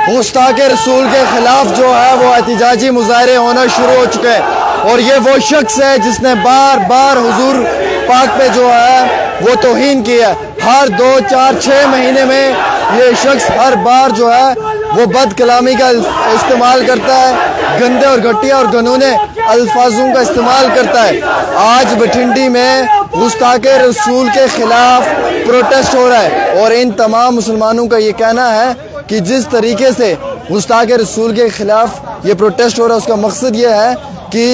गुस्ताखे रसूल के खिलाफ जो है वो एहतजाजी मुजाहरे होना शुरू हो चुके हैं और ये वो शख्स है जिसने बार बार हुजूर पाक पे जो है वो तौहीन की है। हर 2, 4, 6 महीने में ये शख्स हर बार जो है वो बद कलामी का इस्तेमाल करता है, गंदे और घटिया और गनूने अल्फाजों का इस्तेमाल करता है। आज बठिंडी में गुस्ताखे रसूल के खिलाफ प्रोटेस्ट हो रहा है और इन तमाम मुसलमानों का ये कहना है कि जिस तरीके से गुस्ताखे रसूल के खिलाफ ये प्रोटेस्ट हो रहा है उसका मकसद ये है कि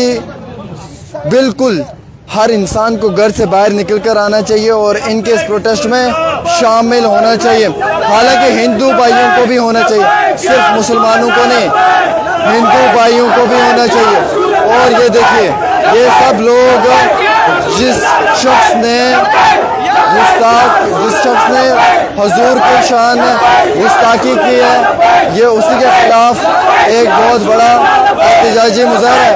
बिल्कुल हर इंसान को घर से बाहर निकल कर आना चाहिए और इनके इस प्रोटेस्ट में शामिल होना चाहिए। हालांकि हिंदू भाइयों को भी होना चाहिए, सिर्फ मुसलमानों को नहीं, हिंदू भाइयों को भी होना चाहिए। और ये देखिए, ये सब लोग जिस शख्स ने हुजूर की शान गुस्ताखी की है, ये उसी के खिलाफ एक बहुत बड़ा एहतजाजी मुजाहरा है।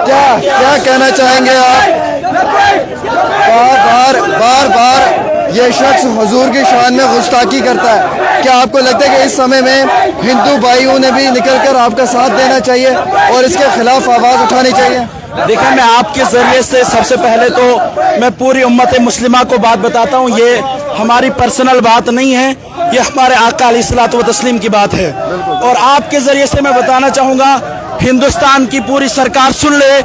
क्या कहना चाहेंगे आप? बार बार ये शख्स हुजूर की शान में गुस्ताखी करता है। क्या आपको लगता है कि इस समय में हिंदू भाइयों ने भी निकलकर आपका साथ देना चाहिए और इसके खिलाफ आवाज़ उठानी चाहिए? देखिए, मैं आपके ज़रिए से सबसे पहले तो मैं पूरी उम्मत मुस्लिमा को बात बताता हूँ, ये हमारी पर्सनल बात नहीं है, ये हमारे आका अलैहिस्सलात व तस्लीम की बात है। और आपके ज़रिए से मैं बताना चाहूँगा, हिंदुस्तान की पूरी सरकार सुन ले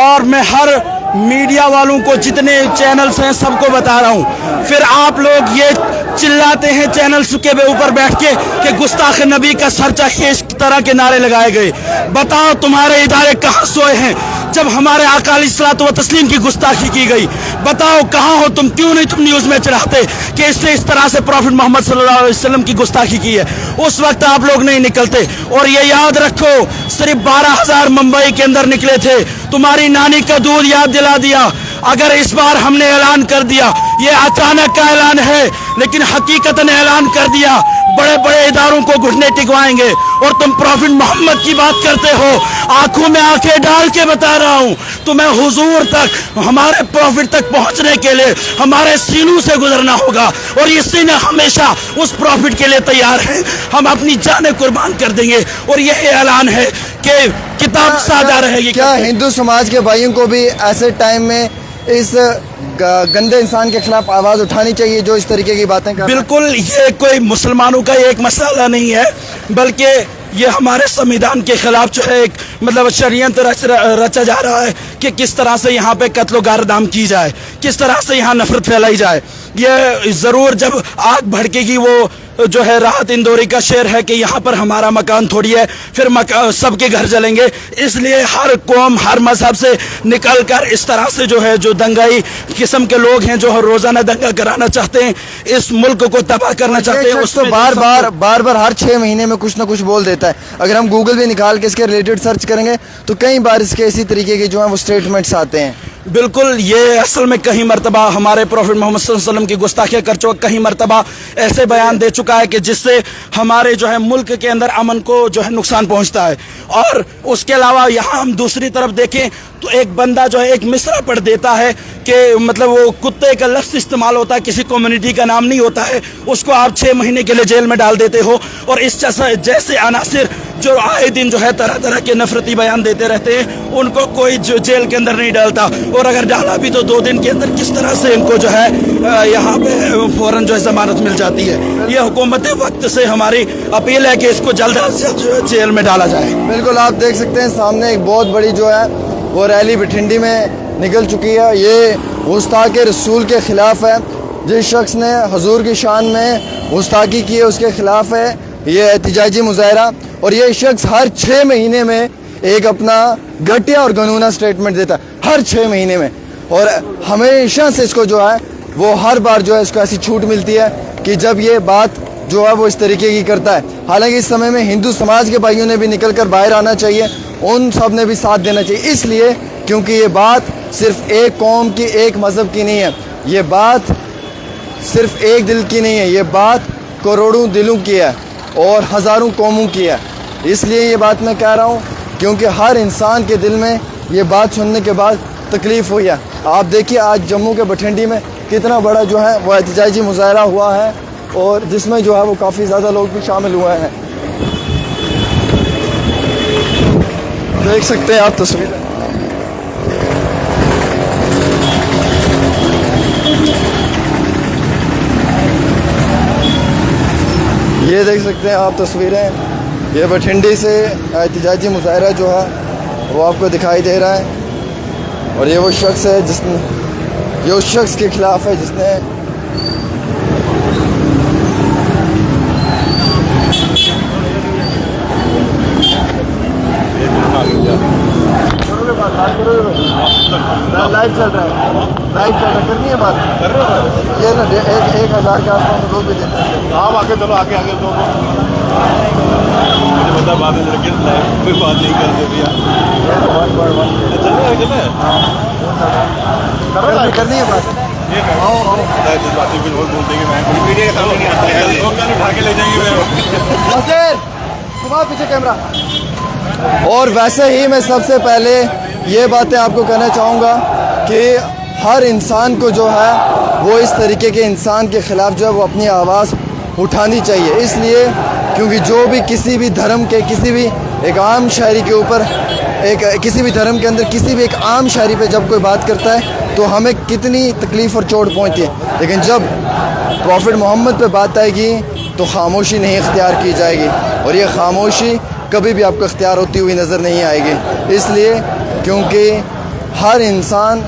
और मैं हर मीडिया वालों को, जितने चैनल्स हैं, सबको बता रहा हूँ। फिर आप लोग ये चिल्लाते हैं चैनल्स के ऊपर बैठ के कि गुस्ताख नबी का सर चाहिए, इस तरह के नारे लगाए गए। बताओ तुम्हारे इदारे कहाँ सोए हैं जब हमारे आका अलैहिस्सलात व तस्लीम की गुस्ताखी की गई? बताओ कहाँ हो तुम? क्यों नहीं तुम न्यूज़ में चढ़ाते कि इसने इस तरह से प्रॉफिट मोहम्मद सल्लल्लाहु अलैहि वसल्लम की गुस्ताखी की है? उस वक्त आप लोग नहीं निकलते। और ये याद रखो, सिर्फ 12,000 मुंबई के अंदर निकले थे। तुम्हारी नानी का दूध याद दिला दिया। अगर इस बार हमने ऐलान कर दिया, ये अचानक का ऐलान है लेकिन हकीकतन ऐलान कर दिया, बड़े बड़े इदारों को घुटने टिकवाएंगे। और तुम प्रॉफिट मोहम्मद की बात करते हो, आंखों में आंखें डाल के बता रहा हूँ, तुम्हें हुजूर तक, हमारे प्रॉफिट तक पहुँचने के लिए हमारे सीनों से गुजरना होगा और ये सीने हमेशा उस प्रॉफिट के लिए तैयार हैं। हम अपनी जानें कुर्बान कर देंगे और यही ऐलान है कि किताब सादा रहेगी। क्या हिंदू समाज के भाइयों को भी ऐसे टाइम में इस गंदे इंसान के खिलाफ आवाज़ उठानी चाहिए जो इस तरीके की बातें कर? बिल्कुल, ये कोई मुसलमानों का एक मसला नहीं है, बल्कि ये हमारे संविधान के खिलाफ जो है एक मतलब षड्यंत्र रचा जा रहा है कि किस तरह से यहाँ पे कत्ल गारदाम की जाए, किस तरह से यहाँ नफरत फैलाई जाए। ये ज़रूर जब आग भड़केगी, वो जो है राहत इंदौरी का शेर है कि यहाँ पर हमारा मकान थोड़ी है, फिर सबके घर जलेंगे। इसलिए हर कौम, हर मजहब से निकल कर इस तरह से जो है, जो दंगाई किस्म के लोग हैं जो रोज़ाना दंगा कराना चाहते हैं, इस मुल्क को तबाह करना चाहते हैं, उसको बार बार हर 6 महीने में कुछ ना कुछ बोल देता है। अगर हम गूगल भी निकाल के इसके रिलेटेड सर्च करेंगे तो कई बार इसके इसी तरीके के जो है वो स्टेटमेंट्स आते हैं। बिल्कुल, ये असल में कहीं मरतबा हमारे प्रॉफिट मोहम्मद सल्लल्लाहु अलैहि वसल्लम की गुस्ताखियाँ कर चुका, कहीं मरतबा ऐसे बयान दे चुका है कि जिससे हमारे जो है मुल्क के अंदर अमन को जो है नुकसान पहुंचता है। और उसके अलावा यहाँ हम दूसरी तरफ देखें तो एक बंदा जो है एक मिसरा पढ़ देता है कि मतलब वो कुत्ते का लफ्ज़ इस्तेमाल होता है, किसी कम्युनिटी का नाम नहीं होता है, उसको आप 6 महीने के लिए जेल में डाल देते हो। और इस जैसे अनासिर जो आए दिन जो है तरह तरह के नफरती बयान देते रहते हैं, उनको कोई जो जेल के अंदर नहीं डालता, और अगर डाला भी तो 2 दिन के अंदर किस तरह से इनको जो है यहाँ पे फौरन जो है जमानत मिल जाती है। ये हुकूमत वक्त से हमारी अपील है कि इसको जल्द से जल्द जेल में डाला जाए। बिल्कुल, आप देख सकते हैं सामने एक बहुत बड़ी जो है वो रैली बठिंडी में निकल चुकी है। ये गुस्ताखे रसूल के ख़िलाफ़ है। जिस शख्स ने हुजूर की शान में गुस्ताखी की है उसके ख़िलाफ़ है ये एहतजाजी मुजाहरा। और ये शख्स हर 6 महीने में एक अपना घटिया और गनूना स्टेटमेंट देता है, हर 6 महीने में। और हमेशा से इसको जो है वो हर बार जो है इसको ऐसी छूट मिलती है कि जब ये बात जो है वो इस तरीके की करता है। हालांकि इस समय में हिंदू समाज के भाइयों ने भी निकल कर बाहर आना चाहिए, उन सब ने भी साथ देना चाहिए, इसलिए क्योंकि ये बात सिर्फ एक कौम की, एक मज़हब की नहीं है, ये बात सिर्फ एक दिल की नहीं है, ये बात करोड़ों दिलों की है और हज़ारों कौमों की है। इसलिए ये बात मैं कह रहा हूँ क्योंकि हर इंसान के दिल में ये बात सुनने के बाद तकलीफ़ हुई है। आप देखिए आज जम्मू के बठिंडी में कितना बड़ा जो है वो एहतजाजी मुजाहरा हुआ है और जिसमें जो है वो काफ़ी ज़्यादा लोग भी शामिल हुए हैं। देख सकते हैं आप तस्वीर, ये देख सकते हैं आप तस्वीरें, ये बठिंडी से एहतजाजी मुजाहरा जो है वो आपको दिखाई दे रहा है। और ये वो शख्स है जिसने, ये उस शख्स के खिलाफ है जिसने लाइव चल रहा है, करनी है बात, ये ना 1,000 के आसपास लोग भी देते हैं। आप आगे चलो, आगे आगे तो मुझे पता बात है, लेकिन कोई बात नहीं करते भैया, चल करनी है बात, बातें फिर और बोल देंगे, मैं मीडिया के सामने नहीं आता है, उठा के ले जाएंगे पीछे कैमरा। और वैसे ही मैं सबसे पहले ये बातें आपको कहना चाहूँगा कि हर इंसान को जो है वो इस तरीके के इंसान के ख़िलाफ़ जो है वो अपनी आवाज़ उठानी चाहिए, इसलिए क्योंकि जो भी किसी भी धर्म के किसी भी एक आम शायरी के ऊपर किसी भी धर्म के अंदर किसी भी एक आम शायरी पे जब कोई बात करता है तो हमें कितनी तकलीफ़ और चोट पहुँचती है, लेकिन जब प्रॉफिट मोहम्मद पे बात आएगी तो खामोशी नहीं इख्तियार की जाएगी, और ये खामोशी कभी भी आपको इख्तियार होती हुई नज़र नहीं आएगी। इसलिए क्योंकि हर इंसान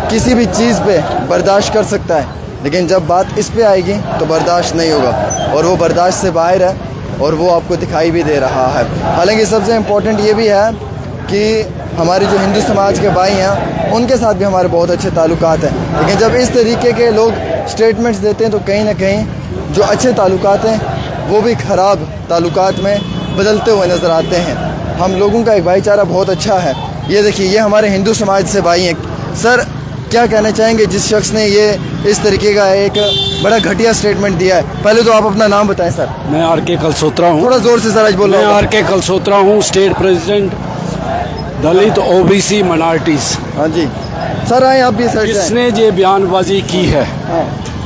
किसी भी चीज़ पे बर्दाश्त कर सकता है, लेकिन जब बात इस पे आएगी तो बर्दाश्त नहीं होगा, और वो बर्दाश्त से बाहर है और वो आपको दिखाई भी दे रहा है। हालांकि सबसे इम्पोर्टेंट ये भी है कि हमारे जो हिंदू समाज के भाई हैं उनके साथ भी हमारे बहुत अच्छे ताल्लुकात हैं, लेकिन जब इस तरीके के लोग स्टेटमेंट्स देते हैं तो कहीं ना कहीं जो अच्छे ताल्लुकात हैं वो भी ख़राब ताल्लुकात में बदलते हुए नज़र आते हैं। हम लोगों का एक भाईचारा बहुत अच्छा है। ये देखिए, ये हमारे हिंदू समाज से भाई हैं। सर, क्या कहना चाहेंगे जिस शख्स ने ये इस तरीके का एक बड़ा घटिया स्टेटमेंट दिया है? पहले तो आप अपना नाम बताएं सर। मैं आर.के. कलसोत्रा हूँ। थोड़ा ज़ोर से सर, आज बोल रहा मैं हूँ। आर.के. कलसोत्रा हूँ, स्टेट प्रेसिडेंट दलित ओबीसी माइनॉरिटीज़। हाँ जी सर, आए आप भी सर। जिसने ये बयानबाजी की है,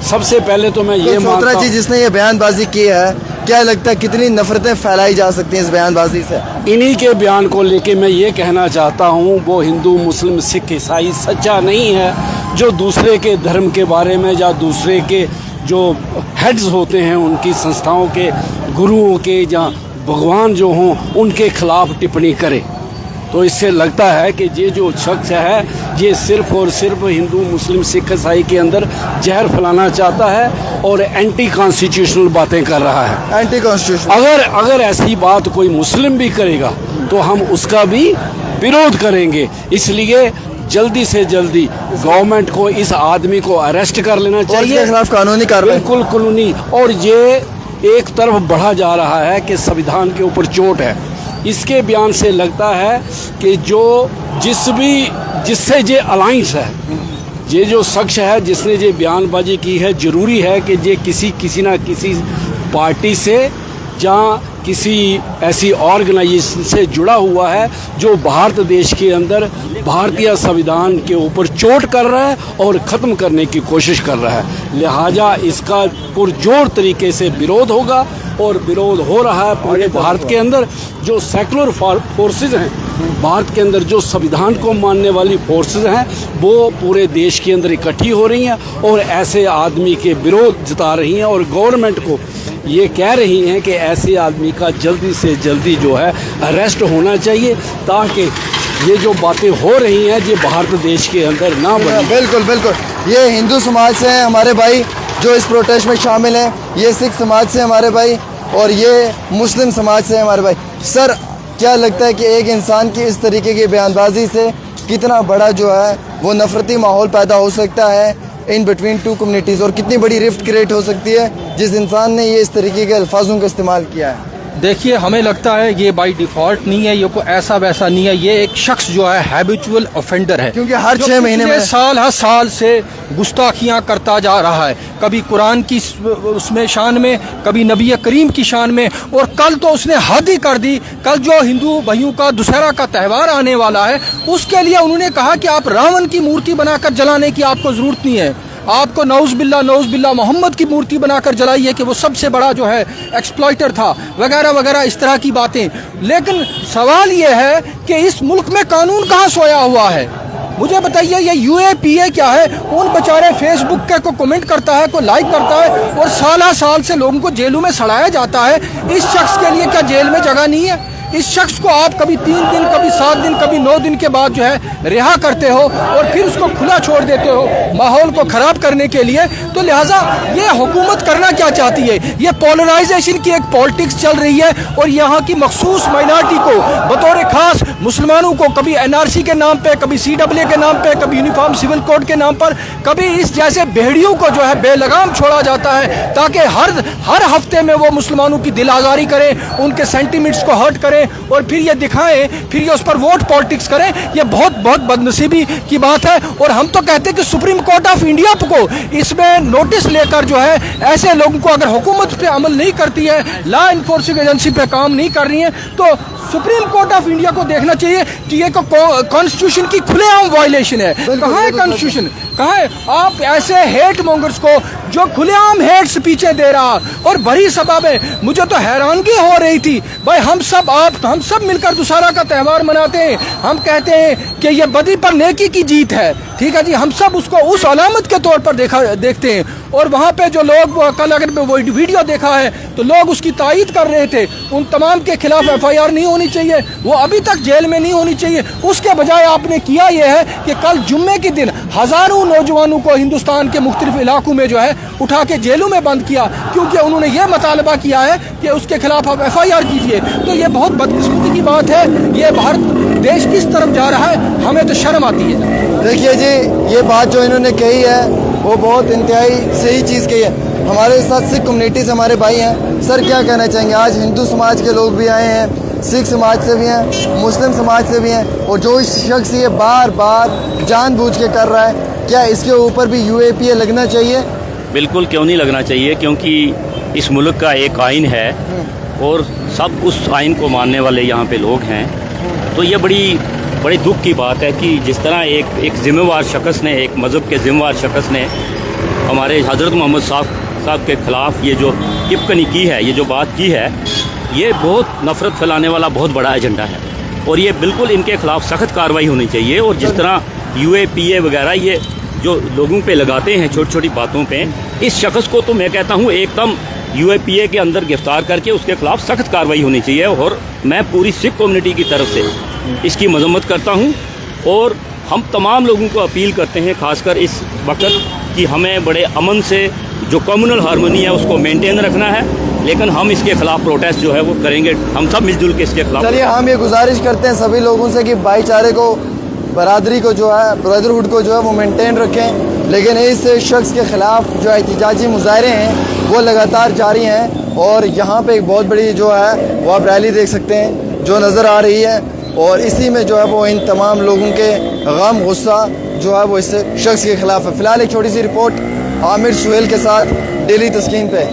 सबसे पहले तो मैं ये मानता हूँ, जी जिसने ये बयानबाजी की है, क्या लगता है कितनी नफरतें फैलाई जा सकती हैं इस बयानबाजी से? इन्हीं के बयान को लेके मैं ये कहना चाहता हूँ, वो हिंदू मुस्लिम सिख ईसाई सच्चा नहीं है जो दूसरे के धर्म के बारे में या दूसरे के जो हेड्स होते हैं उनकी संस्थाओं के गुरुओं के या भगवान जो हों उनके खिलाफ टिप्पणी करे। तो इससे लगता है कि ये जो शख्स है ये सिर्फ और सिर्फ हिंदू मुस्लिम सिख ईसाई के अंदर जहर फैलाना चाहता है और एंटी कॉन्स्टिट्यूशनल बातें कर रहा है। एंटी कॉन्स्टिट्यूशनल अगर ऐसी बात कोई मुस्लिम भी करेगा तो हम उसका भी विरोध करेंगे। इसलिए जल्दी से जल्दी गवर्नमेंट को इस आदमी को अरेस्ट कर लेना चाहिए, इसके खिलाफ कानूनी कार्रवाई, बिल्कुल कानूनी। और ये एक तरफ बढ़ा जा रहा है कि संविधान के ऊपर चोट है। इसके बयान से लगता है कि जिससे ये अलाइंस है, ये जो शख्स है जिसने ये बयानबाजी की है, ज़रूरी है कि ये किसी ना किसी पार्टी से या किसी ऐसी ऑर्गेनाइजेशन से जुड़ा हुआ है जो भारत देश के अंदर भारतीय संविधान के ऊपर चोट कर रहा है और ख़त्म करने की कोशिश कर रहा है। लिहाजा इसका पुरजोर तरीके से विरोध होगा, और विरोध हो रहा है पूरे भारत के अंदर। जो सेकुलर फोर्सेस हैं भारत के अंदर, जो संविधान को मानने वाली फोर्सेस हैं, वो पूरे देश के अंदर इकट्ठी हो रही हैं और ऐसे आदमी के विरोध जता रही हैं, और गवर्नमेंट को ये कह रही हैं कि ऐसे आदमी का जल्दी से जल्दी जो है अरेस्ट होना चाहिए, ताकि ये जो बातें हो रही हैं ये भारत देश के अंदर ना बने। बिल्कुल बिल्कुल, ये हिंदू समाज से हैं हमारे भाई जो इस प्रोटेस्ट में शामिल हैं, ये सिख समाज से हमारे भाई, और ये मुस्लिम समाज से हमारे भाई। सर, क्या लगता है कि एक इंसान की इस तरीके की बयानबाजी से कितना बड़ा जो है वो नफरती माहौल पैदा हो सकता है इन बिटवीन टू कम्युनिटीज़, और कितनी बड़ी रिफ्ट क्रिएट हो सकती है जिस इंसान ने ये इस तरीके के अल्फाजों का इस्तेमाल किया है? देखिए, हमें लगता है ये बाई डिफ़ॉल्ट नहीं है, ये कोई ऐसा वैसा नहीं है, ये एक शख्स जो है हैबिचुअल ऑफेंडर है, क्योंकि हर 6 महीने में हर साल से गुस्ताखियाँ करता जा रहा है, कभी कुरान की उसमें शान में, कभी नबी करीम की शान में, और कल तो उसने हद ही कर दी। कल जो हिंदू भाइयों का दशहरा का त्यौहार आने वाला है उसके लिए उन्होंने कहा कि आप रावण की मूर्ति बनाकर जलाने की आपको ज़रूरत नहीं है, आपको नौज बिल्ला मोहम्मद की मूर्ति बनाकर जलाई है कि वो सबसे बड़ा जो है एक्सप्लॉइटर था, वगैरह वगैरह इस तरह की बातें। लेकिन सवाल ये है कि इस मुल्क में कानून कहाँ सोया हुआ है? मुझे बताइए, ये UAPA क्या है? उन बेचारे फेसबुक के को कमेंट करता है, को लाइक करता है और साल से लोगों को जेलों में सड़ाया जाता है। इस शख्स के लिए क्या जेल में जगह नहीं है? इस शख्स को आप कभी 3 दिन, कभी 7 दिन, कभी 9 दिन के बाद जो है रिहा करते हो और फिर उसको खुला छोड़ देते हो माहौल को ख़राब करने के लिए। तो लिहाजा ये हुकूमत करना क्या चाहती है? ये पोलराइजेशन की एक पॉलिटिक्स चल रही है और यहाँ की मखसूस माइनॉरिटी को बतौर ख़ास मुसलमानों को कभी NRC के नाम पे, कभी CAA के नाम पे, कभी यूनिफॉर्म सिविल कोड के नाम पर, कभी इस जैसे भेड़ियों को जो है बेलगाम छोड़ा जाता है ताकि हर हफ्ते में वो मुसलमानों की दिल आज़ारी करें, उनके सेंटिमेंट्स को हर्ट करें और फिर ये दिखाएं, फिर ये उस पर वोट पॉलिटिक्स करें। ये बहुत बदनसीबी की बात है। और हम तो कहते हैं कि सुप्रीम कोर्ट ऑफ इंडिया को इसमें नोटिस लेकर जो है ऐसे लोगों को, अगर हुकूमत पे अमल नहीं करती है, लॉ इन्फोर्सिंग एजेंसी पे काम नहीं कर रही है, तो सुप्रीम कोर्ट ऑफ इंडिया को देखना चाहिए कि ये कॉन्स्टिट्यूशन की खुलेआम वायलेशन है। कहाँ है कॉन्स्टिट्यूशन? कहाँ है? आप ऐसे हेट मॉन्गर्स को जो खुलेआम हेट स्पीचें दे रहा और भरी सभा में, मुझे तो हैरानगी हो रही थी। भाई हम सब मिलकर दशहरा का त्यौहार मनाते हैं, हम कहते हैं कि ये बदी पर नेकी की जीत है, ठीक है जी, हम सब उसको उस अलामत के तौर पर देखते हैं। और वहाँ पे जो लोग, कल अगर वो वीडियो देखा है तो लोग उसकी तायीद कर रहे थे। उन तमाम के खिलाफ FIR नहीं होनी चाहिए, वो अभी तक जेल में नहीं होनी चाहिए। उसके बजाय आपने किया ये है कि कल जुम्मे के दिन हज़ारों नौजवानों को हिंदुस्तान के मुख्तलिफ इलाकों में जो है उठा के जेलों में बंद किया, क्योंकि उन्होंने ये मुतालबा किया है कि उसके खिलाफ आप FIR कीजिए। तो ये बहुत बदकिस्मती की बात है। ये भारत देश किस तरफ जा रहा है, हमें तो शर्म आती है। देखिए जी, ये बात जो इन्होंने कही है वो बहुत इंतहाई सही चीज़ कही है। हमारे साथ सिख कम्युनिटी से हमारे भाई हैं। सर क्या कहना चाहेंगे? आज हिंदू समाज के लोग भी आए हैं, सिख समाज से भी हैं, मुस्लिम समाज से भी हैं, और जो इस शख्स ये बार जानबूझ के कर रहा है, क्या इसके ऊपर भी UAPA लगना चाहिए? बिल्कुल, क्यों नहीं लगना चाहिए, क्योंकि इस मुल्क का एक आइन है और सब उस आइन को मानने वाले यहाँ पे लोग हैं। तो ये बड़ी दुख की बात है कि जिस तरह एक ज़िम्मेवार शख्स ने, एक मज़हब के ज़िम्मेवार शख्स ने हमारे हज़रत मोहम्मद साहब के ख़िलाफ़ ये जो टिप्पणी की है, ये जो बात की है, ये बहुत नफ़रत फैलाने वाला बहुत बड़ा एजेंडा है और ये बिल्कुल इनके ख़िलाफ़ सख्त कार्रवाई होनी चाहिए। और जिस तरह UAPA वगैरह ये जो लोगों पे लगाते हैं छोटी छोटी बातों पे, इस शख्स को तो मैं कहता हूँ एकदम UAPA के अंदर गिरफ्तार करके उसके खिलाफ सख्त कार्रवाई होनी चाहिए। और मैं पूरी सिख कम्युनिटी की तरफ से इसकी मजम्मत करता हूँ और हम तमाम लोगों को अपील करते हैं, खासकर इस वक्त, कि हमें बड़े अमन से जो कम्युनल हारमोनी है उसको मेंटेन रखना है, लेकिन हम इसके खिलाफ प्रोटेस्ट जो है वो करेंगे, हम सब मिलजुल के इसके खिलाफ। चलिए, हम ये गुजारिश करते हैं सभी लोगों से कि भाईचारे को, बरादरी को जो है, ब्रदरहुड को जो है वो मेंटेन रखें। लेकिन इस शख्स के ख़िलाफ़ जो एहतजाजी मुजाहरे हैं वो लगातार जारी हैं और यहाँ पे एक बहुत बड़ी जो है वो आप रैली देख सकते हैं जो नज़र आ रही है, और इसी में जो है वो इन तमाम लोगों के गम, गुस्सा जो है वो इस शख्स के ख़िलाफ़ है। फ़िलहाल एक छोटी सी रिपोर्ट आमिर सुहेल के साथ, डेली तस्कीन पे।